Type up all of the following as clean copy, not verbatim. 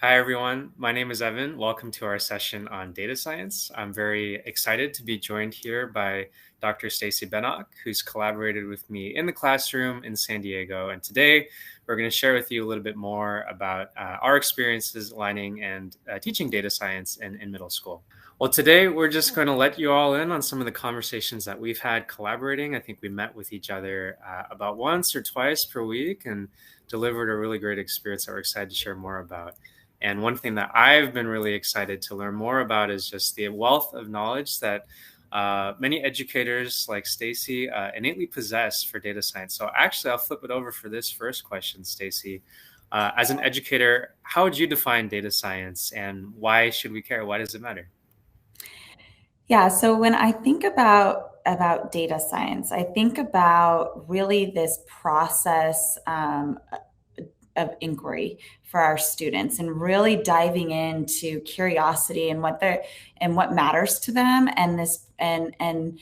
Hi, everyone. My name is Evan. Welcome to our session on data science. I'm very excited to be joined here by Dr. Staci Benak, who's collaborated with me in the classroom in San Diego. And today, we're going to share with you a little bit more about our experiences learning and teaching data science in middle school. Well, today, we're just going to let you all in on some of the conversations that we've had collaborating. I think we met with each other about once or twice per week and delivered a really great experience that we're excited to share more about. And one thing that I've been really excited to learn more about is just the wealth of knowledge that many educators like Staci innately possess for data science. So actually, I'll flip it over for this first question, Staci. As an educator, how would you define data science and why should we care? Why does it matter? Yeah, so when I think about data science, I think about really this process of inquiry for our students and really diving into curiosity and what matters to them, and this and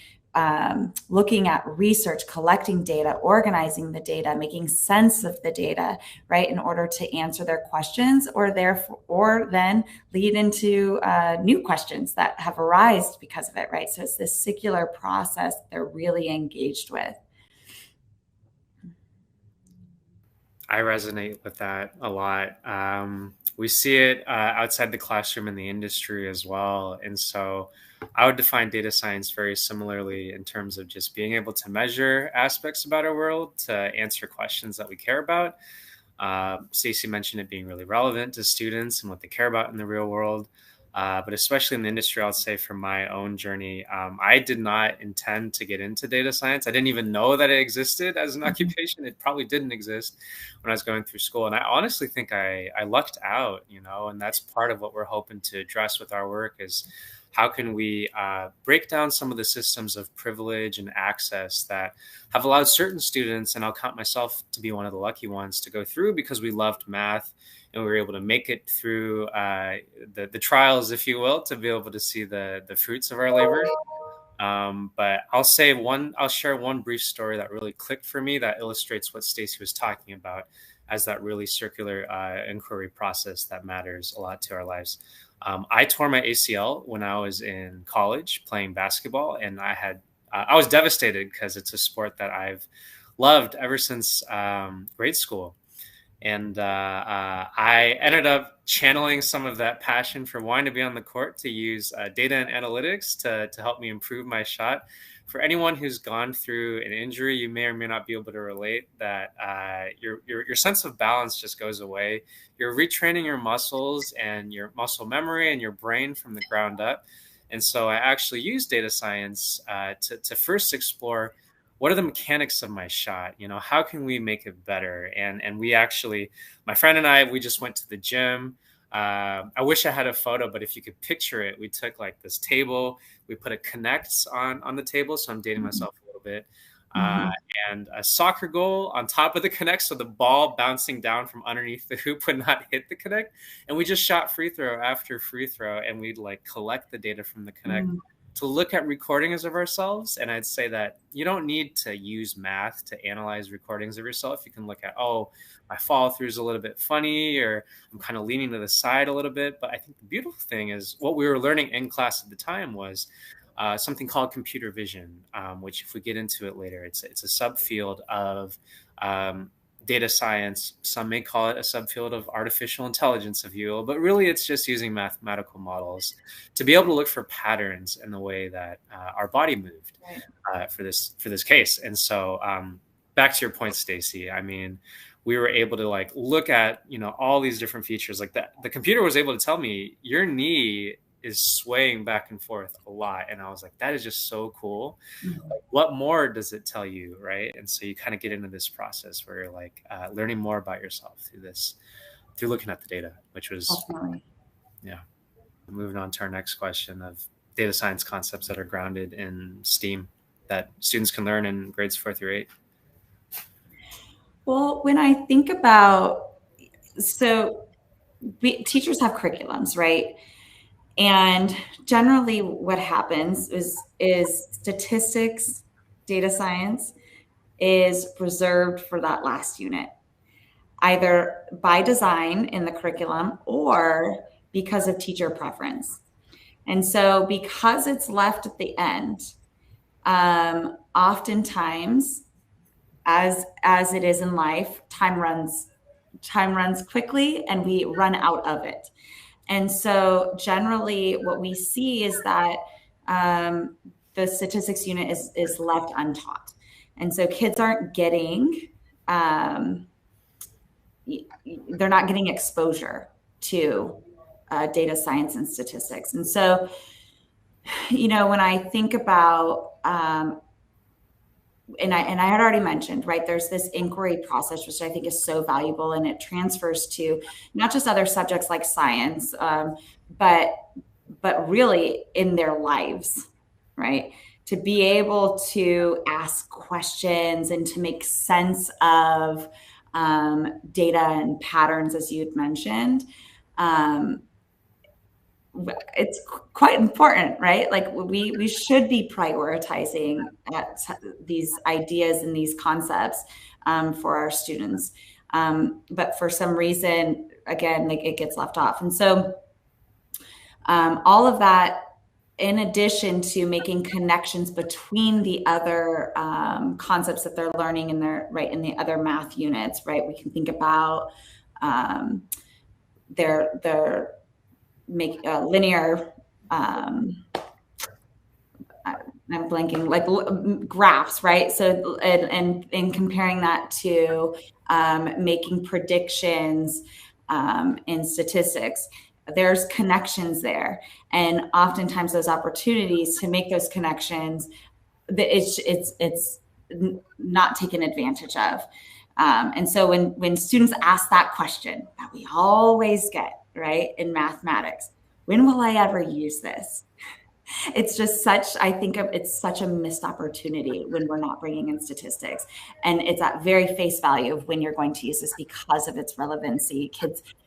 looking at research, collecting data, organizing the data, making sense of the data, right, in order to answer their questions, or then lead into new questions that have arisen because of it, right? So it's this circular process they're really engaged with. I resonate with that a lot. We see it outside the classroom in the industry as well. And so I would define data science very similarly in terms of just being able to measure aspects about our world, to answer questions that we care about. Stacey mentioned it being really relevant to students and what they care about in the real world. But especially in the industry, I'll say from my own journey, I did not intend to get into data science. I didn't even know that it existed as an Mhm. occupation. It probably didn't exist when I was going through school. And I honestly think I lucked out, and that's part of what we're hoping to address with our work is how can we break down some of the systems of privilege and access that have allowed certain students, and I'll count myself to be one of the lucky ones, to go through because we loved math and we were able to make it through the trials, if you will, to be able to see the fruits of our labor. But I'll share one brief story that really clicked for me that illustrates what Stacy was talking about as that really circular inquiry process that matters a lot to our lives. I tore my ACL when I was in college playing basketball, and I was devastated because it's a sport that I've loved ever since grade school. And I ended up channeling some of that passion for wanting to be on the court to use data and analytics to help me improve my shot. For anyone who's gone through an injury, you may or may not be able to relate that your sense of balance just goes away. You're retraining your muscles and your muscle memory and your brain from the ground up. And so I actually use data science to first explore what are the mechanics of my shot. How can we make it better? And we actually, my friend and I, we just went to the gym. I wish I had a photo, but if you could picture it, we took like this table, we put a connects on the table, so I'm dating myself a little bit, uh, Mhm. and a soccer goal on top of the connect, so the ball bouncing down from underneath the hoop would not hit the connect. And we just shot free throw after free throw, and we'd like collect the data from the connect Mhm. to look at recordings of ourselves. And I'd say that you don't need to use math to analyze recordings of yourself. You can look at, oh, my follow through is a little bit funny, or I'm kind of leaning to the side a little bit. But I think the beautiful thing is what we were learning in class at the time was something called computer vision, which, if we get into it later, it's a subfield of um, data science. Some may call it a subfield of artificial intelligence, if you will, but really it's just using mathematical models to be able to look for patterns in the way that our body moved Right. for this case. And so, back to your point, Stacy. I mean, we were able to like look at all these different features. Like the computer was able to tell me your knee is swaying back and forth a lot, and I was like, that is just so cool. Mhm. Like, what more does it tell you, right? And so you kind of get into this process where you're like learning more about yourself through looking at the data, which was, Definitely. yeah. Moving on to our next question of data science concepts that are grounded in STEAM that students can learn in grades 4 through 8. Well, when I think about, so teachers have curriculums, right? And generally what happens is statistics, data science is reserved for that last unit. either by design in the curriculum or because of teacher preference. And so because it's left at the end, oftentimes, as it is in life, time runs quickly and we run out of it. And so generally what we see is that the statistics unit is left untaught. And so kids aren't getting, they're not getting exposure to data science and statistics. And so, when I think about, and I had already mentioned, right, there's this inquiry process, which I think is so valuable, and it transfers to not just other subjects like science, but really in their lives, right? To be able to ask questions and to make sense of data and patterns, as you had mentioned. It's quite important, right? Like we should be prioritizing these ideas and these concepts for our students. But for some reason, again, like it gets left off. And so all of that, in addition to making connections between the other concepts that they're learning in the other math units, right? We can think about their make linear, I'm blanking, like graphs, right? So and comparing that to making predictions in statistics, there's connections there, and oftentimes those opportunities to make those connections, it's not taken advantage of. And so when students ask that question that we always get, right, in mathematics, when will I ever use this? It's just it's such a missed opportunity when we're not bringing in statistics. And it's at very face value of when you're going to use this because of its relevancy.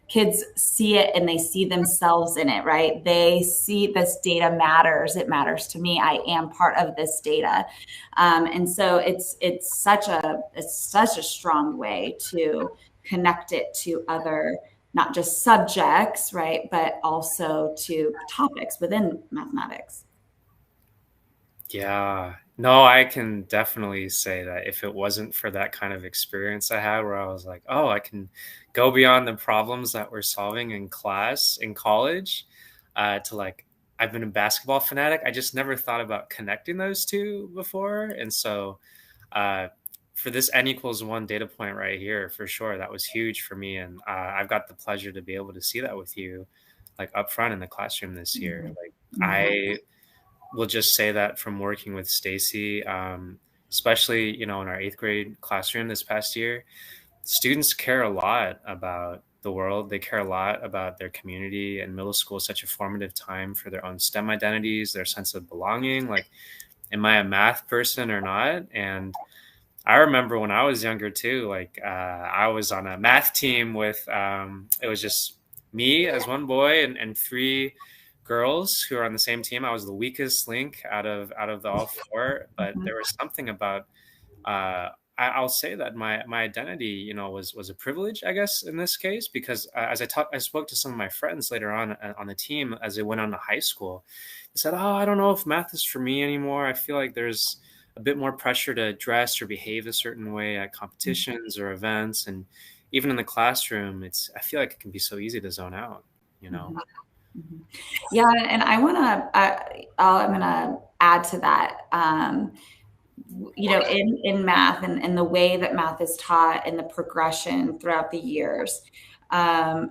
Kids see it and they see themselves in it, right? They see this data matters. It matters to me. I am part of this data. And so it's such a strong way to connect it to other, not just subjects, right, but also to topics within mathematics. Yeah. No, I can definitely say that if it wasn't for that kind of experience I had where I was like, oh, I can go beyond the problems that we're solving in class in college, to like, I've been a basketball fanatic. I just never thought about connecting those two before. And so uh, for this n=1 data point right here, for sure, that was huge for me. And I've got the pleasure to be able to see that with you, like up front in the classroom this year. Like Mhm. I will just say that from working with Staci, especially, in our 8th grade classroom this past year, students care a lot about the world. They care a lot about their community, and middle school is such a formative time for their own STEM identities, their sense of belonging. Like, am I a math person or not? And I remember when I was younger too, like I was on a math team with, it was just me as one boy and three girls who are on the same team. I was the weakest link out of the all four, but Mhm. there was something about, I'll say that my identity, was a privilege, I guess, in this case, because as I spoke to some of my friends later on the team as they went on to high school. They said, "Oh, I don't know if math is for me anymore. I feel like there's a bit more pressure to dress or behave a certain way at competitions or events, and even in the classroom, I feel like it can be so easy to zone out, you know." Mhm. Mhm. Yeah, and I'm gonna add to that. In math and the way that math is taught and the progression throughout the years,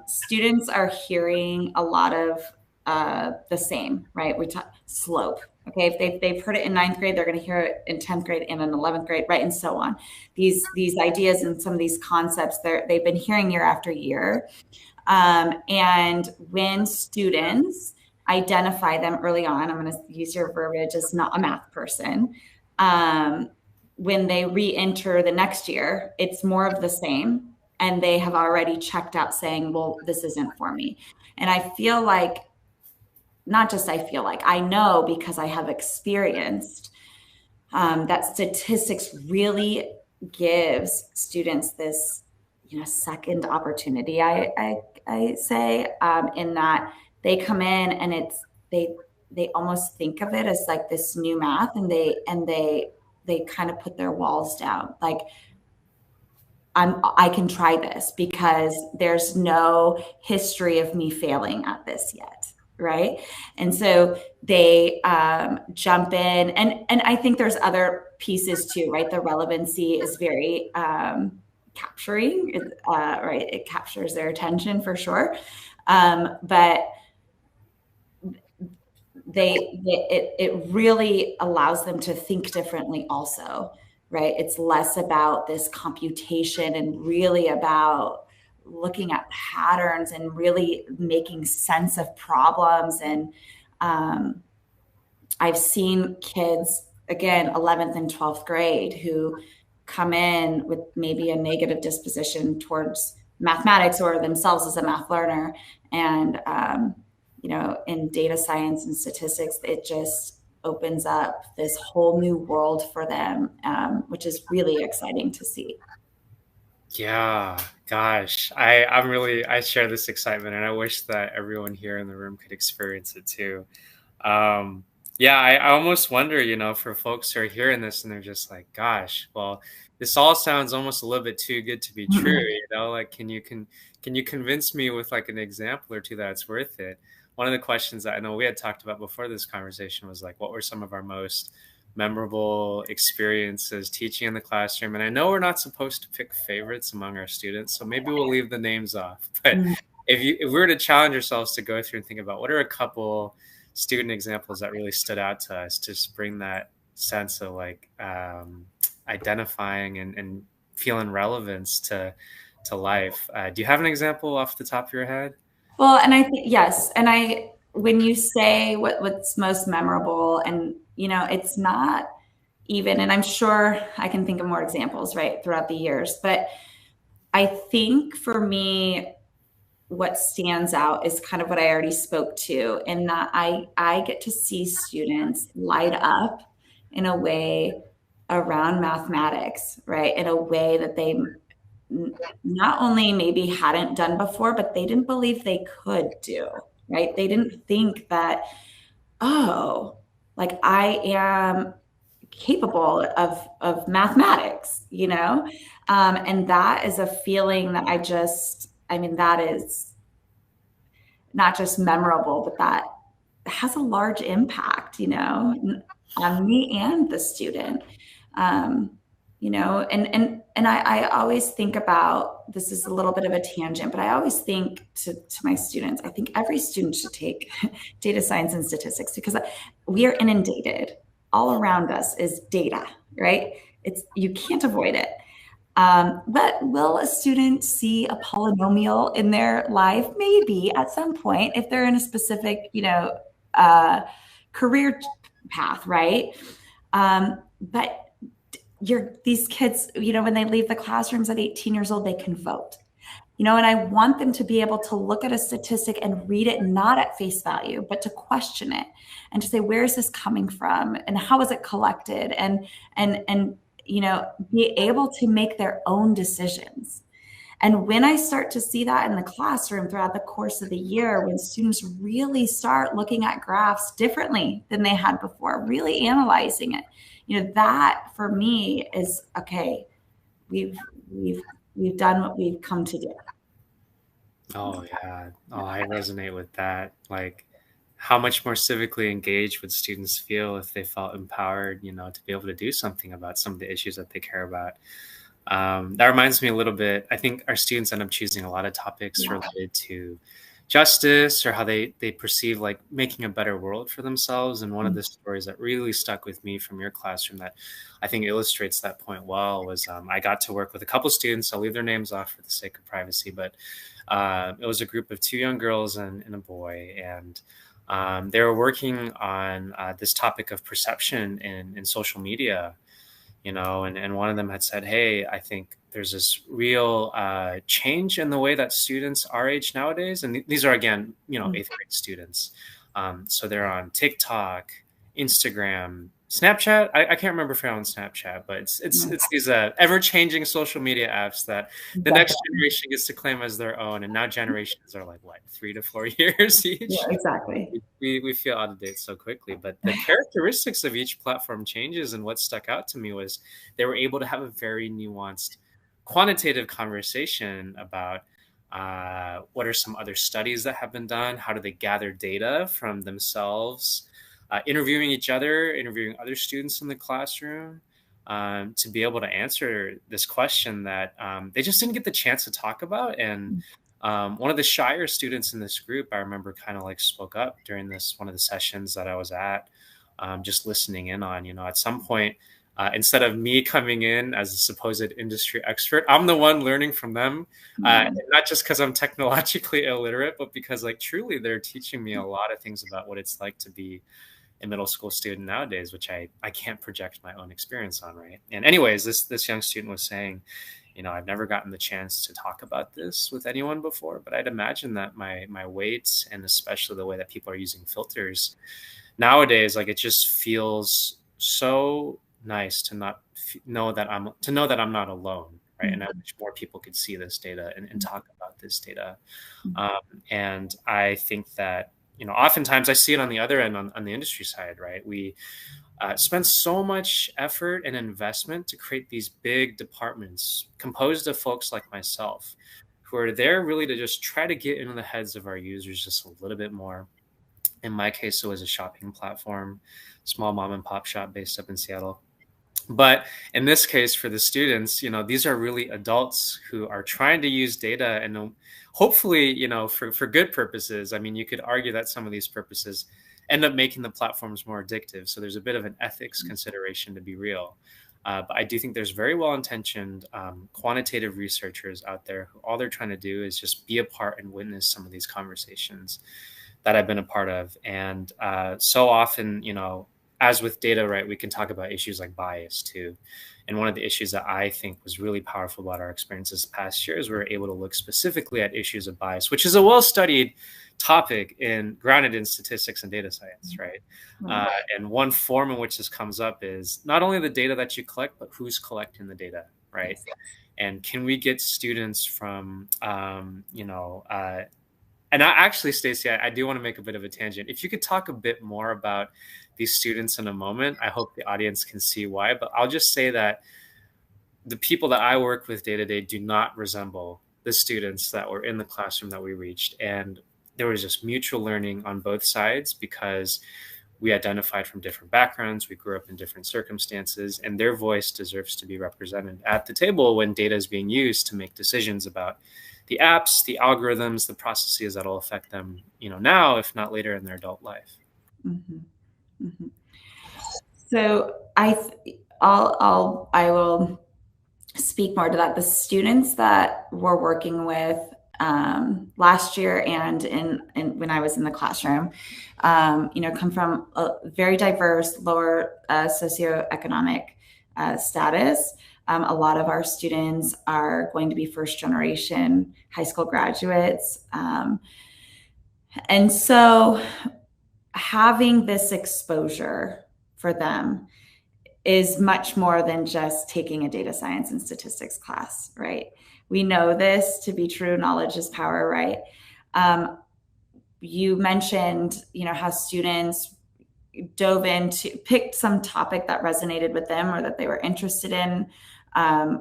students are hearing a lot of the same, right? We talk slope. Okay, if they've heard it in ninth grade, they're going to hear it in 10th grade and in 11th grade, right, and so on. These ideas and some of these concepts they've been hearing year after year. And when students identify them early on, I'm going to use your verbiage as not a math person. Um, when they re-enter the next year, it's more of the same, and they have already checked out saying, well, this isn't for me. And I feel like, not just I feel like, I know because I have experienced that statistics really gives students this second opportunity. I say, in that they come in and they almost think of it as like this new math, and they kind of put their walls down. Like, I can try this because there's no history of me failing at this yet, right? And so they jump in, and I think there's other pieces too, right? The relevancy is very capturing, right? It captures their attention for sure, but it really allows them to think differently also, right? It's less about this computation and really about looking at patterns and really making sense of problems. And um, I've seen kids, again, 11th and 12th grade, who come in with maybe a negative disposition towards mathematics or themselves as a math learner. And, in data science and statistics, it just opens up this whole new world for them, which is really exciting to see. Yeah, gosh, I share this excitement, and I wish that everyone here in the room could experience it too. Um, yeah, I almost wonder, for folks who are hearing this and they're just like, gosh, well, this all sounds almost a little bit too good to be true, like, can you convince me with like an example or two that it's worth it? One of the questions that I know we had talked about before this conversation was like, what were some of our most memorable experiences teaching in the classroom? And I know we're not supposed to pick favorites among our students, so maybe we'll leave the names off. But if we were to challenge ourselves to go through and think about what are a couple student examples that really stood out to us, just bring that sense of like identifying and feeling relevance to life. Do you have an example off the top of your head? Well, and I think, yes, and when you say what's most memorable, and it's not even, and I'm sure I can think of more examples, right, throughout the years, but I think for me, what stands out is kind of what I already spoke to, in that I get to see students light up in a way around mathematics, right, in a way that they not only maybe hadn't done before, but they didn't believe they could do, right? They didn't think that, oh, like I am capable of mathematics, and that is a feeling that that is not just memorable, but that has a large impact, on me and the student. Um, and I always think about, this is a little bit of a tangent, but I always think to my students, I think every student should take data science and statistics, because we are inundated. All around us is data, right? You can't avoid it. But will a student see a polynomial in their life? Maybe at some point, if they're in a specific, uh, career path, right? But these kids, when they leave the classrooms at 18 years old, they can vote. And I want them to be able to look at a statistic and read it not at face value, but to question it and to say, where is this coming from and how is it collected? And be able to make their own decisions. And when I start to see that in the classroom throughout the course of the year, when students really start looking at graphs differently than they had before, really analyzing it, that for me is okay. We've done what we've come to do. Oh yeah. Oh, I resonate with that. Like, how much more civically engaged would students feel if they felt empowered, to be able to do something about some of the issues that they care about? That reminds me a little bit. I think our students end up choosing a lot of topics related to justice or how they perceive like making a better world for themselves. And one of the stories that really stuck with me from your classroom that I think illustrates that point well was I got to work with a couple students. I'll leave their names off for the sake of privacy, but it was a group of two young girls and a boy, and they were working on this topic of perception in social media, and one of them had said, hey, I think there's this real change in the way that students our age nowadays, and these are, again, eighth grade students. So they're on TikTok, Instagram, Snapchat. I can't remember if you're on Snapchat, but it's these ever changing social media apps that the next Definitely. generation gets to claim as their own, and now generations are like what 3 to 4 years Yeah, each. exactly. We feel out of date so quickly, but the characteristics of each platform changes, and what stuck out to me was they were able to have a very nuanced, quantitative conversation about what are some other studies that have been done, how do they gather data from themselves, interviewing each other, interviewing other students in the classroom. To be able to answer this question that they just didn't get the chance to talk about. And one of the shyer students in this group, I remember, kind of like spoke up during this one of the sessions that I was at, just listening in on. At some point, instead of me coming in as a supposed industry expert, I'm the one learning from them. Mm, Not just because I'm technologically illiterate, but because like truly they're teaching me a lot of things about what it's like to be a middle school student nowadays, which I can't project my own experience on, right? And anyways, this young student was saying, I've never gotten the chance to talk about this with anyone before, but I'd imagine that my weights, and especially the way that people are using filters nowadays, like it just feels so nice to not know that I'm not alone, right? And I mm, wish more people could see this data and talk about this data. mm, um, and I think that oftentimes I see it on the other end, on the industry side, right? We spend so much effort and investment to create these big departments composed of folks like myself, who are there really to just try to get into the heads of our users just a little bit more. In my case, it was a shopping platform, small mom and pop shop based up in Seattle. But in this case, for the students, these are really adults who are trying to use data, and hopefully, for good purposes. I mean, you could argue that some of these purposes end up making the platforms more addictive. So there's a bit of an ethics consideration, to be real. But I do think there's very well-intentioned quantitative researchers out there who all they're trying to do is just be a part and witness some of these conversations that I've been a part of. And so often, as with data, right, we can talk about issues like bias too. And one of the issues that I think was really powerful about our experience this past year is we were able to look specifically at issues of bias, which is a well-studied topic grounded in statistics and data science, right? right. And one form in which this comes up is not only the data that you collect, but who's collecting the data, right? Yes. And can we get students from, and actually, Staci, I do want to make a bit of a tangent. If you could talk a bit more about these students in a moment, I hope the audience can see why. But I'll just say that the people that I work with day to day do not resemble the students that were in the classroom that we reached. And there was just mutual learning on both sides because we identified from different backgrounds, we grew up in different circumstances, and their voice deserves to be represented at the table when data is being used to make decisions about the apps, the algorithms, the processes that'll affect them, now, if not later in their adult life. Mhm, mhm. So I will speak more to that. The students that we're working with last year and in when I was in the classroom, come from a very diverse, lower socioeconomic status. A lot of our students are going to be first generation high school graduates. And so having this exposure for them is much more than just taking a data science and statistics class, right? We know this to be true. Knowledge is power, right? You mentioned, how students picked some topic that resonated with them or that they were interested in,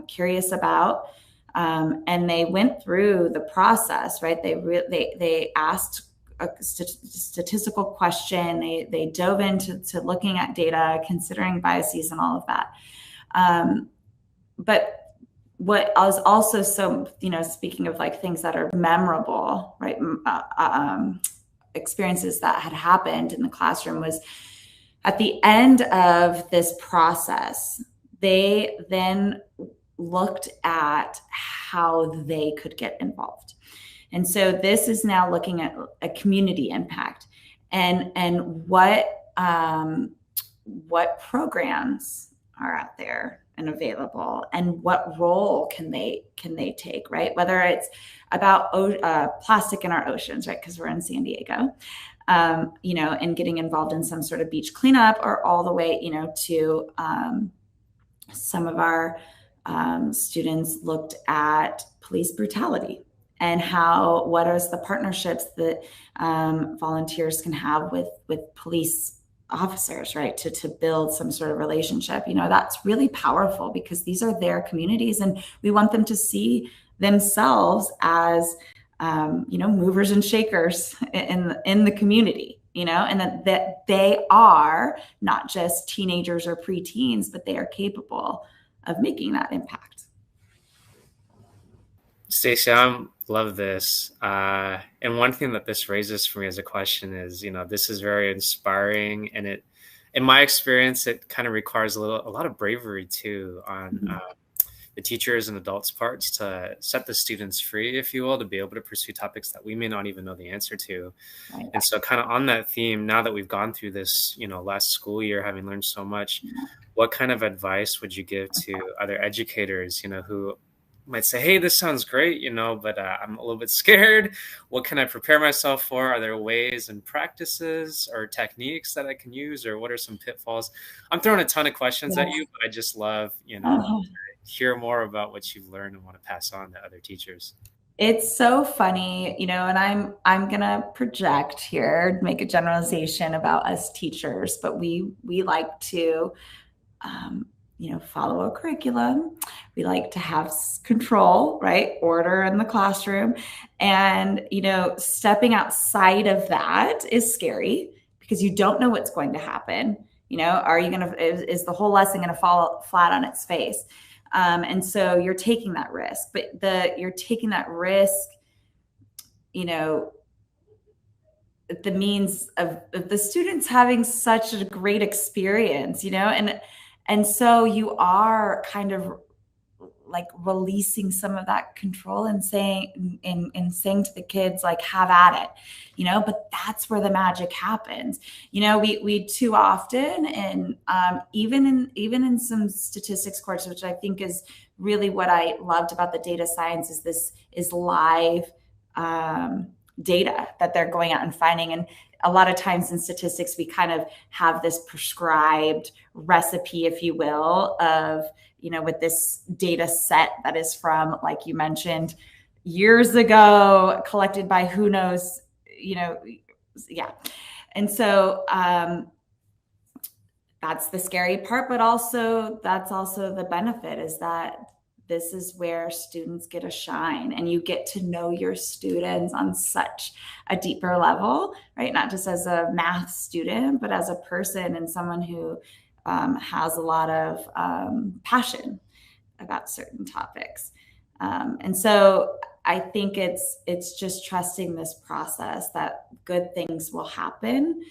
curious about, and they went through the process, right? They asked a statistical question. They dove into looking at data, considering biases and all of that. But what I was also so, speaking of like things that are memorable, right? Experiences that had happened in the classroom was at the end of this process, they then looked at how they could get involved. And so this is now looking at a community impact and what programs are out there and available, and what role can they take, right? Whether it's about plastic in our oceans, right? Because we're in San Diego, and getting involved in some sort of beach cleanup, or all the way, to some of our students looked at police brutality and what is the partnerships that volunteers can have with police officers, right? To build some sort of relationship. That's really powerful, because these are their communities, and we want them to see themselves as movers and shakers in the community, and that they are not just teenagers or preteens, but they are capable of making that impact. Staci, I love this. And one thing that this raises for me as a question is, this is very inspiring, and in my experience, it kind of requires a lot of bravery too on the teachers and adults' parts to set the students free, if you will, to be able to pursue topics that we may not even know the answer to. Right. And so, kind of on that theme, now that we've gone through this, last school year, having learned so much, what kind of advice would you give to other educators, who might say, hey, this sounds great, but I'm a little bit scared. What can I prepare myself for? Are there ways and practices or techniques that I can use, or what are some pitfalls? I'm throwing a ton of questions at you, but I just love, hear more about what you've learned and want to pass on to other teachers. It's so funny, and I'm gonna project here, make a generalization about us teachers, but we like to follow a curriculum. We like to have control, right? Order in the classroom. And, stepping outside of that is scary, because you don't know what's going to happen. Is the whole lesson going to fall flat on its face? And so you're taking that risk, but you're taking that risk, the means of the students having such a great experience, and so you are kind of like releasing some of that control and saying to the kids, like, have at it, but that's where the magic happens. We too often, and even in some statistics courses, which I think is really what I loved about the data science, is live data that they're going out and finding. And a lot of times in statistics, we kind of have this prescribed recipe, if you will, of, with this data set that is from, like you mentioned, years ago, collected by who knows, yeah. And so that's the scary part, but that's also the benefit, is that this is where students get a shine, and you get to know your students on such a deeper level, right? Not just as a math student, but as a person and someone who has a lot of passion about certain topics. And so I think it's just trusting this process that good things will happen.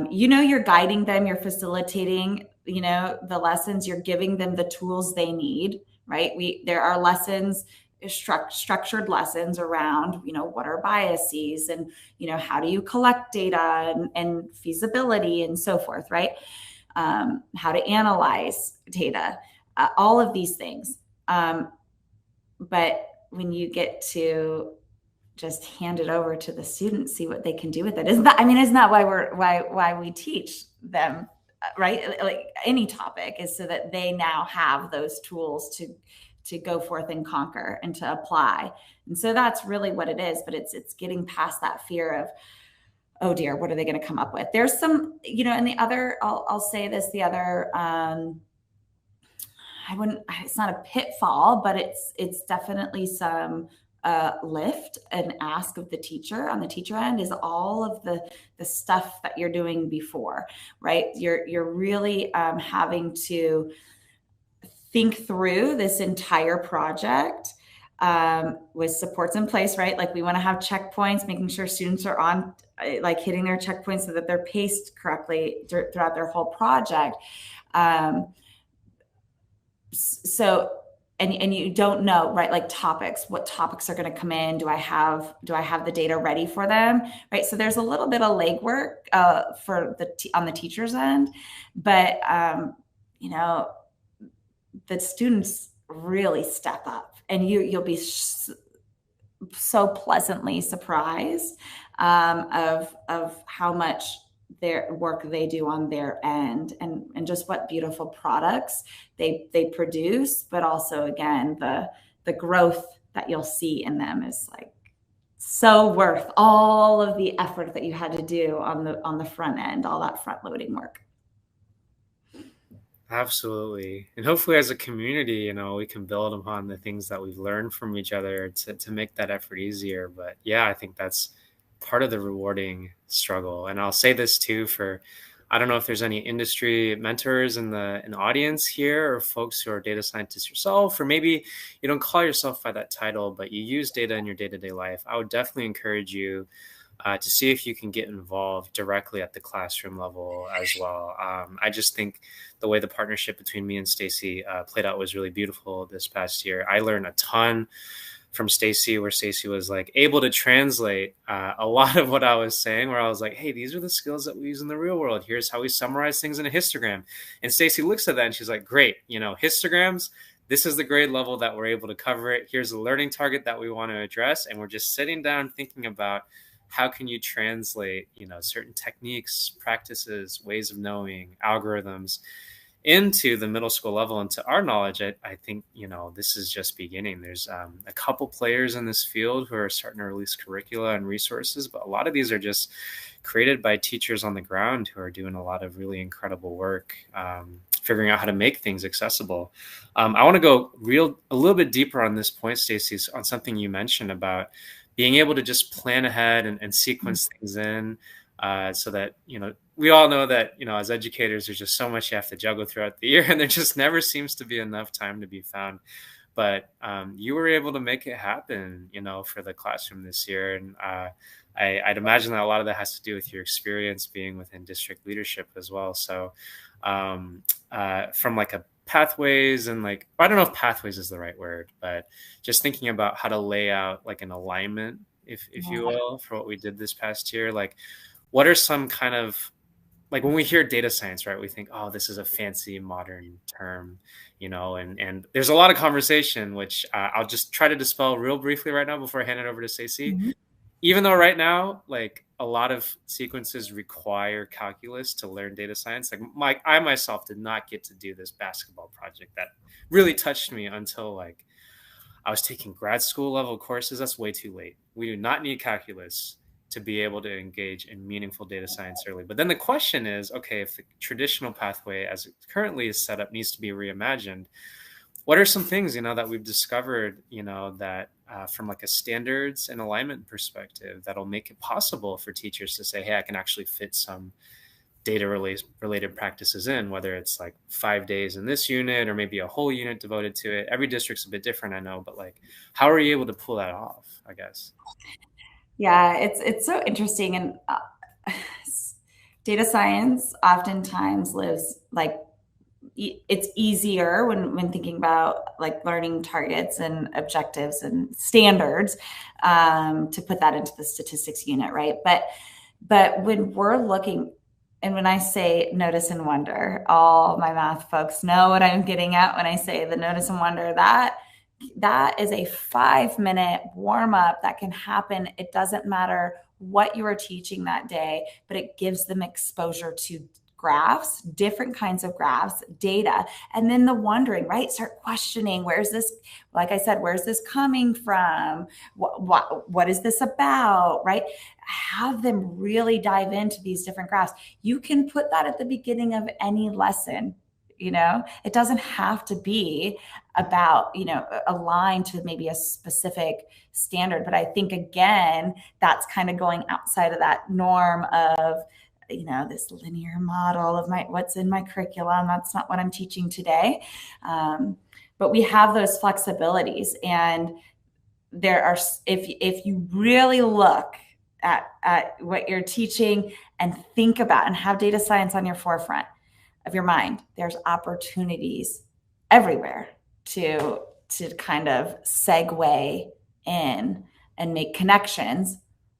You're guiding them, you're facilitating, the lessons, you're giving them the tools they need, right? There are lessons, structured lessons around, what are biases, and, how do you collect data, and feasibility, and so forth, right? How to analyze data, all of these things. But when you get to just hand it over to the students, see what they can do with it, isn't that why we teach them, right? Like any topic, is so that they now have those tools to go forth and conquer and to apply. And so that's really what it is. But it's getting past that fear of, oh dear, what are they going to come up with? There's some, and the other, I'll say this, the other, it's not a pitfall, but it's definitely some lift and ask of the teacher on the teacher end, is all of the stuff that you're doing before, right? You're really having to think through this entire project with supports in place, right? Like, we want to have checkpoints, making sure students are on, like, hitting their checkpoints so that they're paced correctly throughout their whole project. So, and you don't know, right? Like, what topics are going to come in? Do I have the data ready for them? Right. So there's a little bit of legwork on the teacher's end, but the students really step up, and you'll be so pleasantly surprised of how much their work they do on their end, and just what beautiful products they produce, but also again the growth that you'll see in them is like so worth all of the effort that you had to do on the front end, all that front loading work. Absolutely. And hopefully as a community, we can build upon the things that we've learned from each other to make that effort easier. But yeah, I think that's part of the rewarding struggle. And I'll say this too for I don't know if there's any industry mentors in the audience here or folks who are data scientists yourself, or maybe you don't call yourself by that title, but you use data in your day-to-day life. I would definitely encourage you to see if you can get involved directly at the classroom level as well. I just think the way the partnership between me and Staci played out was really beautiful this past year. I learned a ton from Staci, where Staci was like able to translate a lot of what I was saying, where I was like, hey, these are the skills that we use in the real world. Here's how we summarize things in a histogram. And Staci looks at that and she's like, great, histograms, this is the grade level that we're able to cover it. Here's the learning target that we want to address. And we're just sitting down thinking about how can you translate, certain techniques, practices, ways of knowing, algorithms into the middle school level. And to our knowledge, I think, this is just beginning. There's a couple players in this field who are starting to release curricula and resources, but a lot of these are just created by teachers on the ground who are doing a lot of really incredible work, figuring out how to make things accessible. I want to go a little bit deeper on this point, Staci, on something you mentioned about being able to just plan ahead and sequence things in, so that, we all know that, as educators, there's just so much you have to juggle throughout the year, and there just never seems to be enough time to be found. But you were able to make it happen, for the classroom this year. And I'd imagine that a lot of that has to do with your experience being within district leadership as well. So from like a pathways and like, I don't know if pathways is the right word, but just thinking about how to lay out like an alignment, if you will, for what we did this past year. Like, what are some kind of, like when we hear data science, right, we think, oh, this is a fancy modern term, and there's a lot of conversation, which I'll just try to dispel real briefly right now before I hand it over to Staci. Mm-hmm. Even though right now, like a lot of sequences require calculus to learn data science, like I myself did not get to do this basketball project that really touched me until like I was taking grad school level courses. That's way too late. We do not need calculus to be able to engage in meaningful data science early. But then the question is, okay, if the traditional pathway as it currently is set up needs to be reimagined, what are some things, that we've discovered, that from like a standards and alignment perspective, that'll make it possible for teachers to say, hey, I can actually fit some data related practices in, whether it's like 5 days in this unit or maybe a whole unit devoted to it. Every district's a bit different, I know, but like, how are you able to pull that off, I guess? Yeah, it's so interesting, and data science oftentimes lives like it's easier when thinking about like learning targets and objectives and standards, to put that into the statistics unit, right? But when we're looking, and when I say notice and wonder, all my math folks know what I'm getting at when I say the notice and wonder. That is a 5-minute warm up that can happen. It doesn't matter what you are teaching that day, but it gives them exposure to graphs, different kinds of graphs, data, and then the wondering, right? Start questioning, where's this, like I said, where's this coming from? What is this about, right? Have them really dive into these different graphs. You can put that at the beginning of any lesson. It doesn't have to be about, aligned to maybe a specific standard. But I think, again, that's kind of going outside of that norm of, this linear model of what's in my curriculum. That's not what I'm teaching today. But we have those flexibilities. And there are, if you really look at what you're teaching and think about and have data science on your forefront of your mind, there's opportunities everywhere to kind of segue in and make connections.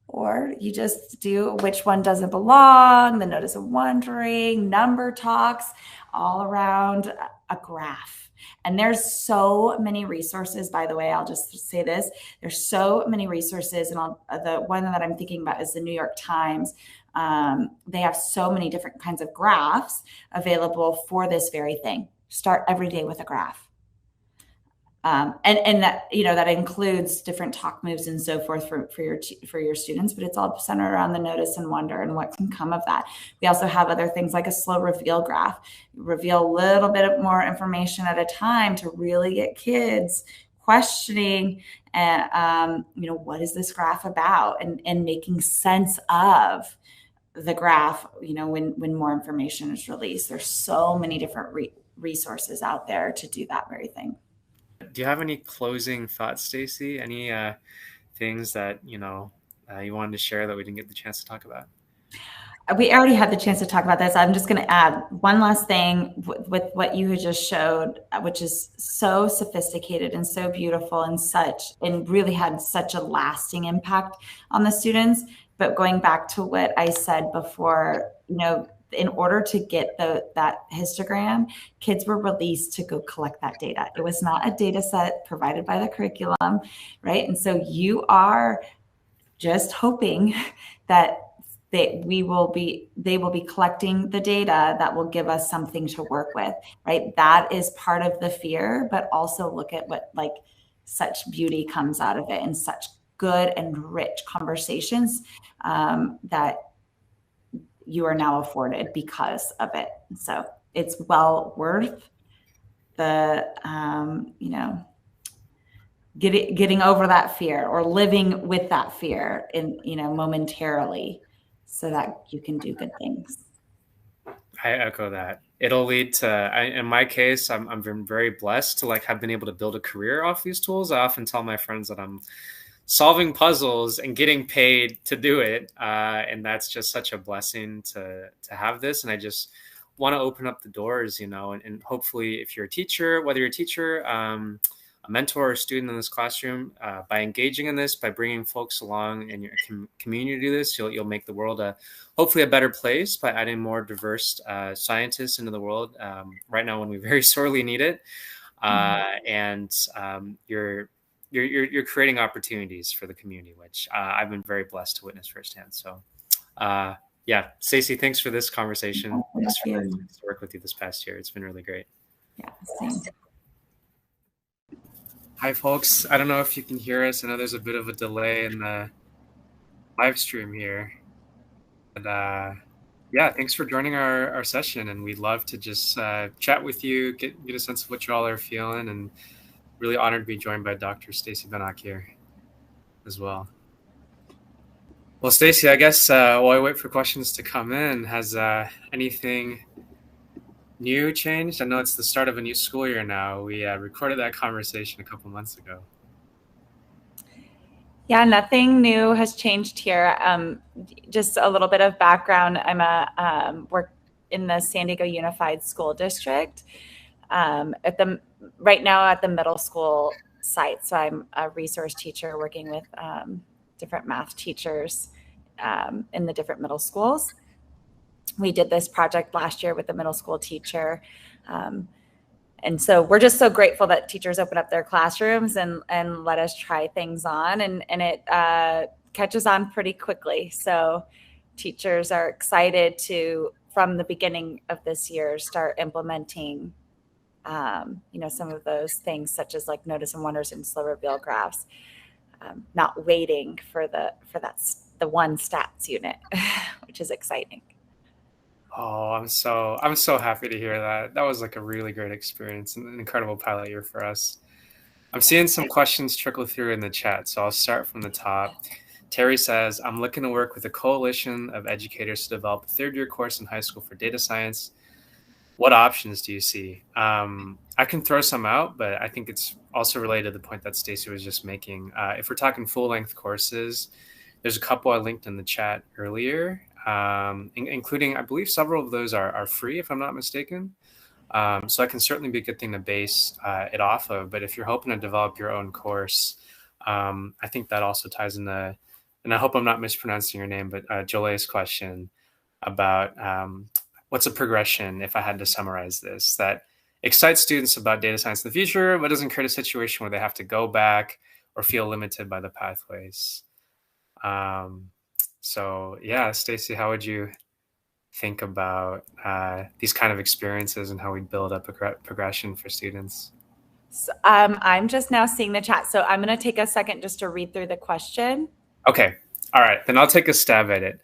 Or you just do which one doesn't belong, the notice of wondering, number talks, all around a graph. And there's so many resources, by the way, I'll just say this. There's so many resources. And the one that I'm thinking about is the New York Times. They have so many different kinds of graphs available for this very thing. Start every day with a graph. And that, that includes different talk moves and so forth for your students, but it's all centered around the notice and wonder and what can come of that. We also have other things like a slow reveal graph, reveal a little bit more information at a time to really get kids questioning, and what is this graph about, and making sense of the graph, when more information is released. There's so many different resources out there to do that very thing. Do you have any closing thoughts, Staci? Any things that you wanted to share that we didn't get the chance to talk about? We already had the chance to talk about this. I'm just going to add one last thing with what you had just showed, which is so sophisticated and so beautiful and really had such a lasting impact on the students. But going back to what I said before, in order to get that histogram, kids were released to go collect that data. It was not a data set provided by the curriculum, right? And so you are just hoping that they will be collecting the data that will give us something to work with, right? That is part of the fear, but also look at what such beauty comes out of it, and such good and rich conversations that you are now afforded because of it. So it's well worth the, getting over that fear, or living with that fear momentarily, so that you can do good things. I echo that. It'll lead to, in my case, I'm very blessed to have been able to build a career off these tools. I often tell my friends that I'm solving puzzles and getting paid to do it. And that's just such a blessing to have this. And I just want to open up the doors, and hopefully if you're a teacher, whether you're a teacher, a mentor or a student in this classroom, by engaging in this, by bringing folks along in your community to do this, you'll make the world hopefully a better place by adding more diverse scientists into the world right now when we very sorely need it. And you're creating opportunities for the community, which I've been very blessed to witness firsthand. So, yeah, Staci, thanks for this conversation. Thanks to work with you this past year. It's been really great. Yeah, same. Hi, folks. I don't know if you can hear us. I know there's a bit of a delay in the live stream here. And yeah, thanks for joining our session. And we'd love to just chat with you, get a sense of what you all are feeling, and really honored to be joined by Dr. Staci Benak here as well. Well, Staci, I guess while I wait for questions to come in, has anything new changed? I know it's the start of a new school year now. We recorded that conversation a couple months ago. Yeah, nothing new has changed here. Just a little bit of background. I'm work in the San Diego Unified School District right now at the middle school site. So I'm a resource teacher working with different math teachers in the different middle schools. We did this project last year with the middle school teacher. And so we're just so grateful that teachers open up their classrooms and let us try things on, and it catches on pretty quickly. So teachers are excited to, from the beginning of this year, start implementing some of those things, such as notice and wonders and slow reveal graphs, not waiting for the one stats unit, which is exciting. Oh, I'm so happy to hear that. That was a really great experience and an incredible pilot year for us. I'm seeing some questions trickle through in the chat, so I'll start from the top. Terry says, I'm looking to work with a coalition of educators to develop a third-year course in high school for data science. What options do you see? I can throw some out, but I think it's also related to the point that Staci was just making. If we're talking full-length courses, there's a couple I linked in the chat earlier, including, I believe several of those are free, if I'm not mistaken. So that can certainly be a good thing to base it off of. But if you're hoping to develop your own course, I think that also ties into, and I hope I'm not mispronouncing your name, but Jole's question about what's a progression, if I had to summarize this, that excites students about data science in the future, but doesn't create a situation where they have to go back or feel limited by the pathways. Um, so yeah, Staci, how would you think about these kind of experiences and how we build up a progression for students? So, I'm just now seeing the chat, so I'm going to take a second just to read through the question. Okay. All right. Then I'll take a stab at it.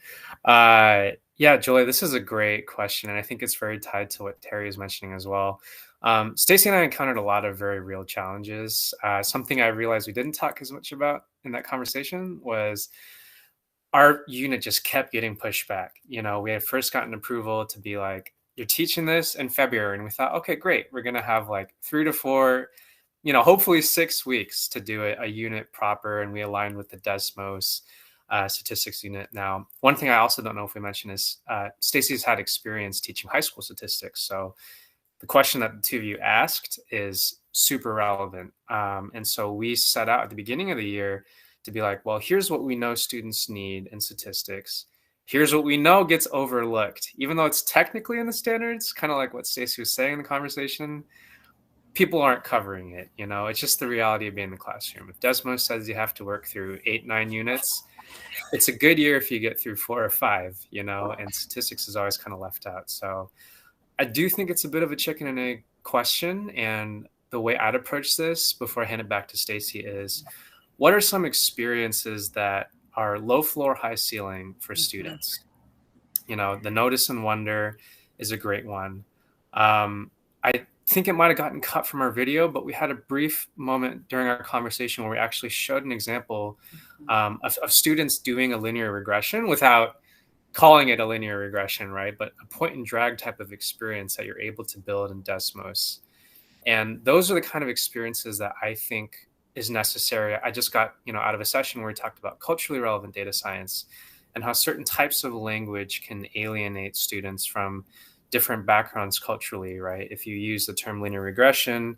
Yeah, Julia, this is a great question. And I think it's very tied to what Terry is mentioning as well. Staci and I encountered a lot of very real challenges. Something I realized we didn't talk as much about in that conversation was our unit just kept getting pushed back. You know, we had first gotten approval to be like, you're teaching this in February. And we thought, okay, great. We're going to have like 3 to 4, hopefully 6 weeks to do a unit proper. And we aligned with the Desmos statistics unit. Now, one thing I also don't know if we mentioned is Staci's had experience teaching high school statistics. So the question that the two of you asked is super relevant. And so we set out at the beginning of the year to be like, well, here's what we know students need in statistics. Here's what we know gets overlooked, even though it's technically in the standards, kind of like what Staci was saying in the conversation. People aren't covering it. It's just the reality of being in the classroom. If Desmos says you have to work through 8-9 units, it's a good year if you get through 4 or 5, and statistics is always kind of left out. So I do think it's a bit of a chicken and egg question. And the way I'd approach this before I hand it back to Staci is, what are some experiences that are low floor, high ceiling for students? The notice and wonder is a great one. I think it might have gotten cut from our video, but we had a brief moment during our conversation where we actually showed an example of students doing a linear regression without calling it a linear regression, right? But a point and drag type of experience that you're able to build in Desmos. And those are the kind of experiences that I think is necessary. I just got, out of a session where we talked about culturally relevant data science and how certain types of language can alienate students from different backgrounds culturally, right? If you use the term linear regression,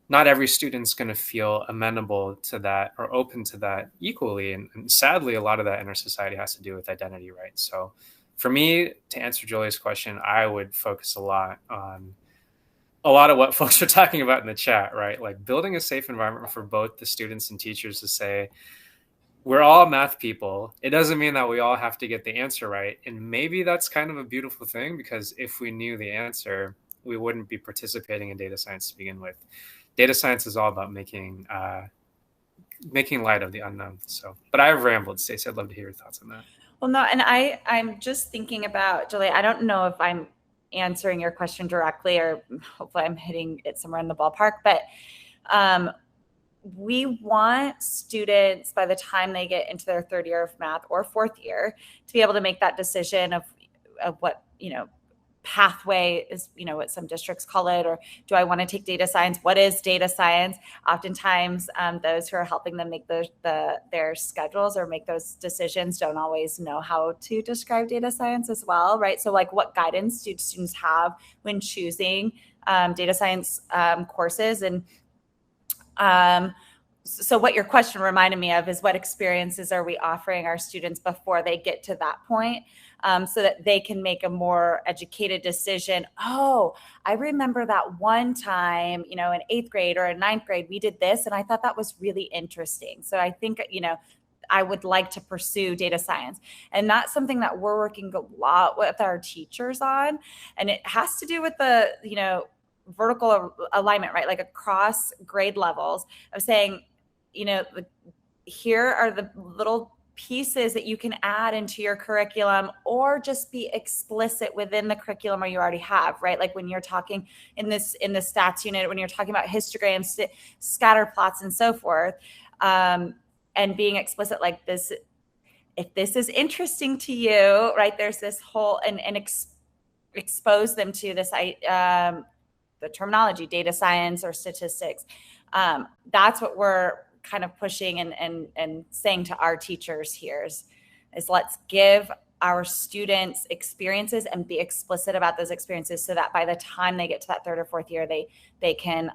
not every student's going to feel amenable to that or open to that equally. And sadly, a lot of that in our society has to do with identity, right? So for me, to answer Julia's question, I would focus a lot on a lot of what folks are talking about in the chat, right? Like building a safe environment for both the students and teachers to say, we're all math people. It doesn't mean that we all have to get the answer right. And maybe that's kind of a beautiful thing, because if we knew the answer, we wouldn't be participating in data science to begin with. Data science is all about making light of the unknown. So, but I've rambled, Staci. I'd love to hear your thoughts on that. Well, no, and I'm just thinking about, Julie, I don't know if I'm answering your question directly, or hopefully I'm hitting it somewhere in the ballpark, but we want students, by the time they get into their 3rd year of math or 4th year, to be able to make that decision of what, pathway is, what some districts call it, or do I want to take data science? What is data science? Oftentimes, those who are helping them make their schedules or make those decisions don't always know how to describe data science as well, right? So like, what guidance do students have when choosing data science courses? And so what your question reminded me of is, what experiences are we offering our students before they get to that point, so that they can make a more educated decision. Oh, I remember that one time, in 8th grade or in 9th grade, we did this, and I thought that was really interesting. So I think, I would like to pursue data science. And that's something that we're working a lot with our teachers on. And it has to do with the, vertical alignment, right? Like across grade levels of saying, here are the little pieces that you can add into your curriculum, or just be explicit within the curriculum or you already have, right? Like when you're talking in the stats unit, when you're talking about histograms, scatter plots, and so forth, and being explicit like this, if this is interesting to you, right? There's this whole, and expose them to this, the terminology, data science or statistics. That's what we're kind of pushing and saying to our teachers here is let's give our students experiences and be explicit about those experiences, so that by the time they get to that 3rd or 4th year, they can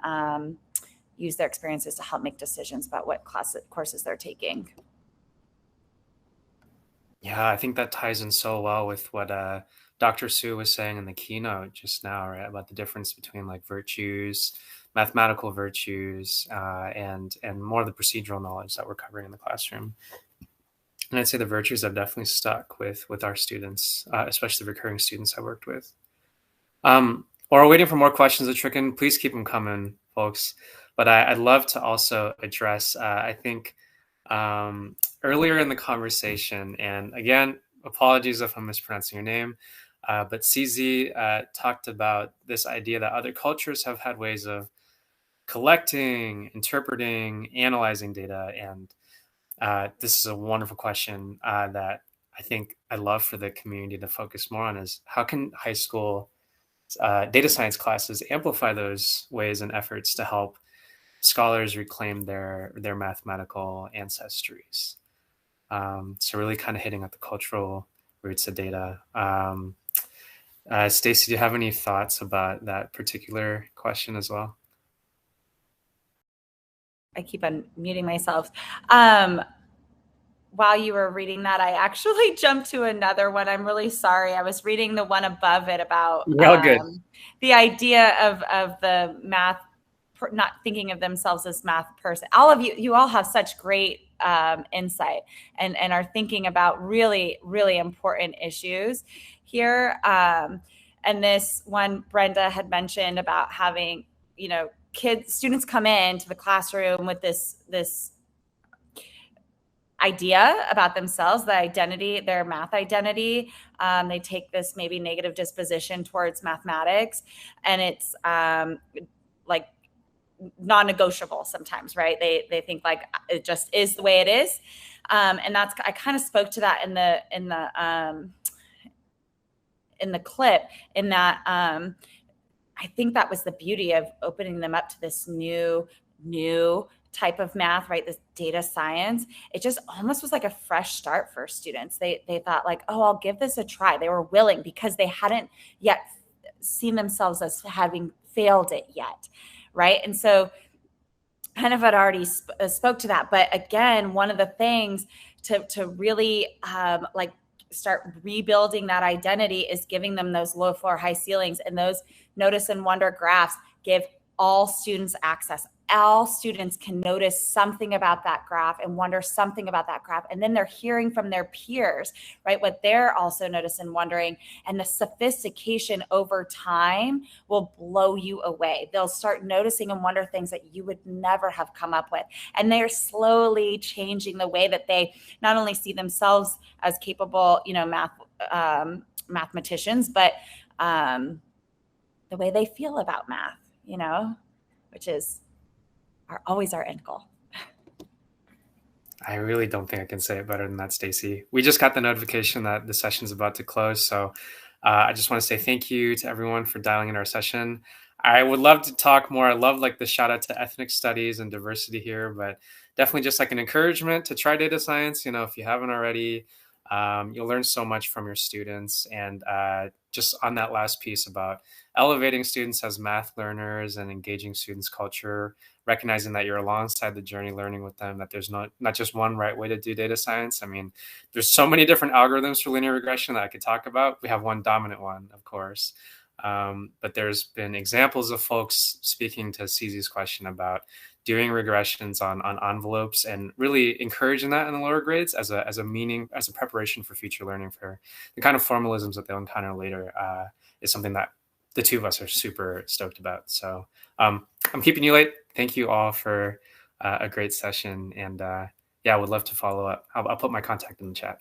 use their experiences to help make decisions about what courses they're taking. Yeah, I think that ties in so well with what Dr. Su was saying in the keynote just now, right? About the difference between like virtues, mathematical virtues, and more of the procedural knowledge that we're covering in the classroom. And I'd say the virtues have definitely stuck with our students, especially the recurring students I worked with. While we're waiting for more questions to trickle in, please keep them coming, folks. But I'd love to also address, I think, earlier in the conversation, and again, apologies if I'm mispronouncing your name, but CZ talked about this idea that other cultures have had ways of collecting, interpreting, analyzing data. And this is a wonderful question that I think I'd love for the community to focus more on is how can high school data science classes amplify those ways and efforts to help scholars reclaim their mathematical ancestries. So really kind of hitting at the cultural roots of data. Staci, do you have any thoughts about that particular question as well? I keep on muting myself. While you were reading that, I actually jumped to another one. I'm really sorry. I was reading the one above it about You're all good. the idea of the math, not thinking of themselves as math person. All of you all have such great insight and are thinking about really, really important issues here. And this one Brenda had mentioned about having, students come into the classroom with this idea about themselves, the identity, their math identity. They take this maybe negative disposition towards mathematics, and it's like non-negotiable sometimes, right? They think like it just is the way it is, and that's I kind of spoke to that in the clip, in that I think that was the beauty of opening them up to this new type of math, right? This data science. It just almost was like a fresh start for students. They thought like, oh, I'll give this a try. They were willing because they hadn't yet seen themselves as having failed it yet, right? And so kind of had already spoke to that. But again, one of the things to really like start rebuilding that identity is giving them those low floor, high ceilings, and those notice and wonder graphs give all students access. All students can notice something about that graph and wonder something about that graph. And then they're hearing from their peers, right, what they're also noticing and wondering. And the sophistication over time will blow you away. They'll start noticing and wonder things that you would never have come up with. And they're slowly changing the way that they not only see themselves as capable, mathematicians, but the way they feel about math, which is always our end goal. I really don't think I can say it better than that, Staci. We just got the notification that the session's about to close. So I just want to say thank you to everyone for dialing in our session. I would love to talk more. I love like the shout out to ethnic studies and diversity here, but definitely just like an encouragement to try data science. If you haven't already, you'll learn so much from your students. And just on that last piece about elevating students as math learners and engaging students' culture, recognizing that you're alongside the journey, learning with them, that there's not just one right way to do data science. I mean, there's so many different algorithms for linear regression that I could talk about. We have one dominant one, of course. But there's been examples of folks speaking to CZ's question about doing regressions on envelopes and really encouraging that in the lower grades as a preparation for future learning for the kind of formalisms that they'll encounter later is something that the two of us are super stoked about. So I'm keeping you late. Thank you all for a great session. And yeah, I would love to follow up. I'll put my contact in the chat.